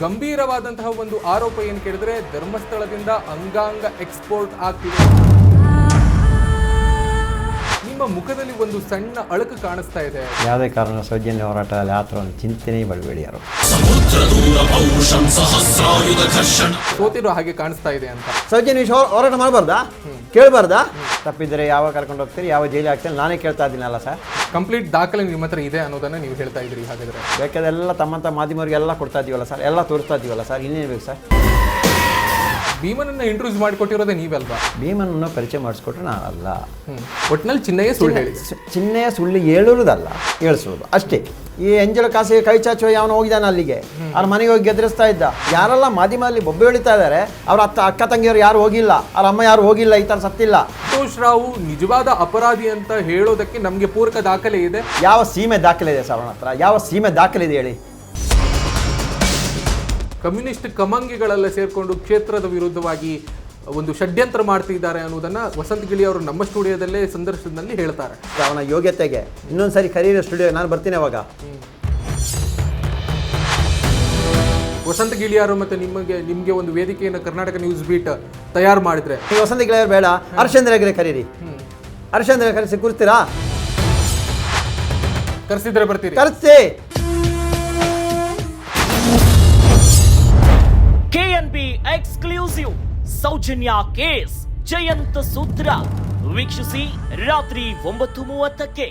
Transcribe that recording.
ಗಂಭೀರವಾದಂತಹ ಒಂದು ಆರೋಪ ಏನು ಕೇಳಿದ್ರೆ ಧರ್ಮಸ್ಥಳದಿಂದ ಅಂಗಾಂಗ ಎಕ್ಸ್ಪೋರ್ಟ್ ಆಗ್ತಿದೆ. ನಿಮ್ಮ ಮುಖದಲ್ಲಿ ಒಂದು ಸಣ್ಣ ಅಳಕು ಕಾಣಿಸ್ತಾ ಇದೆ. ಯಾವುದೇ ಕಾರಣ ಸೌಜನ್ಯ ಹೋರಾಟದಲ್ಲಿ ಆ ಥರ ಒಂದು ಚಿಂತನೆ ಬಡಬೇಡಿ ಯಾರು. ಸೋತಿರೋ ಹಾಗೆ ಕಾಣಿಸ್ತಾ ಇದೆ ಅಂತ. ಸೌಜನ್ಯ ಹೋರಾಟ ಮಾಡಬಾರ್ದಾ, ಕೇಳಬಾರ್ದಾ? ತಪ್ಪಿದ್ರೆ ಯಾವಾಗ ಕರ್ಕೊಂಡು ಹೋಗ್ತೀರಿ, ಯಾವ ಜೈಲಿಗೆ ಹಾಕ್ತೀನಿ ನಾನೇ ಕೇಳ್ತಾ ಇದ್ದೀನಲ್ಲ ಸರ್. ಕಂಪ್ಲೀಟ್ ದಾಖಲೆ ನಿಮ್ಮ ಹತ್ರ ಇದೆ ಅನ್ನೋದನ್ನ ನೀವು ಹೇಳ್ತಾ ಇದ್ರಿ. ಹಾಗಾದ್ರೆ ಬೇಕಾದೆಲ್ಲ ತಮ್ಮಂಥ ಮಾಧ್ಯಮರಿಗೆಲ್ಲ ಕೊಡ್ತಾ ಇದೀವಲ್ಲ ಸರ್, ಎಲ್ಲ ತೋರಿಸ್ತಾ ಇದೀವಲ್ಲ ಸರ್, ಇನ್ನೇನು ಬೇಕು ಸರ್? ಭೀಮನನ್ನ ಇಂಟ್ರೊಡ್ಯೂಸ್ ಮಾಡಿಕೊಟ್ಟಿರೋದೇ ನೀವಲ್ವಾ? ಭೀಮನನ್ನು ಪರಿಚಯ ಮಾಡಿಸ್ಕೊಟ್ರೆ ನಾನಲ್ಲ. ಒಟ್ಟಿನಲ್ಲಿ ಚಿನ್ನಯ್ಯ ಸುಳ್ಳು ಹೇಳಿ. ಚಿನ್ನಯ್ಯ ಸುಳ್ಳು ಹೇಳುವುದಲ್ಲ, ಹೇಳಿಸೋದು ಅಷ್ಟೇ. ಈ ಎಂಜಲು ಕಾಸಿಗೆ ಕೈ ಚಾಚುವ ಯಾವನು ಹೋಗಿದ್ದಾನೆ ಅಲ್ಲಿಗೆ, ಅವ್ರ ಮನೆಗೆ ಹೋಗಿ ಗೆದರಿಸ್ತಾ ಇದ್ದ. ಯಾರೆಲ್ಲ ಮಾಧ್ಯಮದಲ್ಲಿ ಬೊಬ್ಬೆ ಹೊಳಿತಾ ಇದ್ದಾರೆ, ಅವ್ರ ಅಕ್ಕ ತಂಗಿಯವರು ಯಾರು ಹೋಗಿಲ್ಲ, ಅವ್ರ ಅಮ್ಮ ಯಾರು ಹೋಗಿಲ್ಲ, ಈ ಥರ ಸತ್ತಿಲ್ಲ. ಸಂತೋಷ್ ರಾವ್ ನಿಜವಾದ ಅಪರಾಧಿ ಅಂತ ಹೇಳೋದಕ್ಕೆ ನಮಗೆ ಪೂರಕ ದಾಖಲೆ ಇದೆ. ಯಾವ ಸೀಮೆ ದಾಖಲೆ ಇದೆ ಸರ್ ಅವನ ಹತ್ರ? ಯಾವ ಸೀಮೆ ದಾಖಲೆ ಇದೆ ಹೇಳಿ? ಕಮ್ಯುನಿಸ್ಟ್ ಕಮಂಗಿಗಳೆಲ್ಲ ಸೇರ್ಕೊಂಡು ಕ್ಷೇತ್ರದ ವಿರುದ್ಧವಾಗಿ ಒಂದು ಷಡ್ಯಂತ್ರ ಮಾಡ್ತಿದ್ದಾರೆ ಅನ್ನೋದನ್ನ ವಸಂತ್ ಗಿಳಿ ಅವರು ನಮ್ಮ ಸ್ಟುಡಿಯೋದಲ್ಲೇ ಸಂದರ್ಶನದಲ್ಲಿ ಹೇಳ್ತಾರೆ. ಅವನ ಯೋಗ್ಯತೆಗೆ ಇನ್ನೊಂದ್ಸರಿ ಕರೀರಿ ಸ್ಟುಡಿಯೋ, ನಾನು ಬರ್ತೀನಿ ಅವಾಗ. ವಸಂತ ಗಿಳಿಯಾರು ಮತ್ತೆ ನಿಮಗೆ ಒಂದು ವೇದಿಕೆಯನ್ನು ಕರ್ನಾಟಕ ನ್ಯೂಸ್ ಬೀಟ್ ತಯಾರು ಮಾಡಿದ್ರೆ ನೀವು ವಸಂತ ಗಿಳಿಯಾರು ಬೇಡ, ಹರ್ಷೇಂದ್ರ ಹೆಗಡೆ ಕರೀರಿ. ಹರ್ಷೇಂದ್ರ ಕರೆಸಿ ಕೂರ್ತೀರಾ? ಕರೆಸಿದ್ರೆ ಬರ್ತೀರಿ? ಕರೆಸಿ. KNB exclusive Soujanya case Jayanta ಸೂತ್ರ ವೀಕ್ಷಿಸಿ ರಾತ್ರಿ 9:30ಕ್ಕೆ.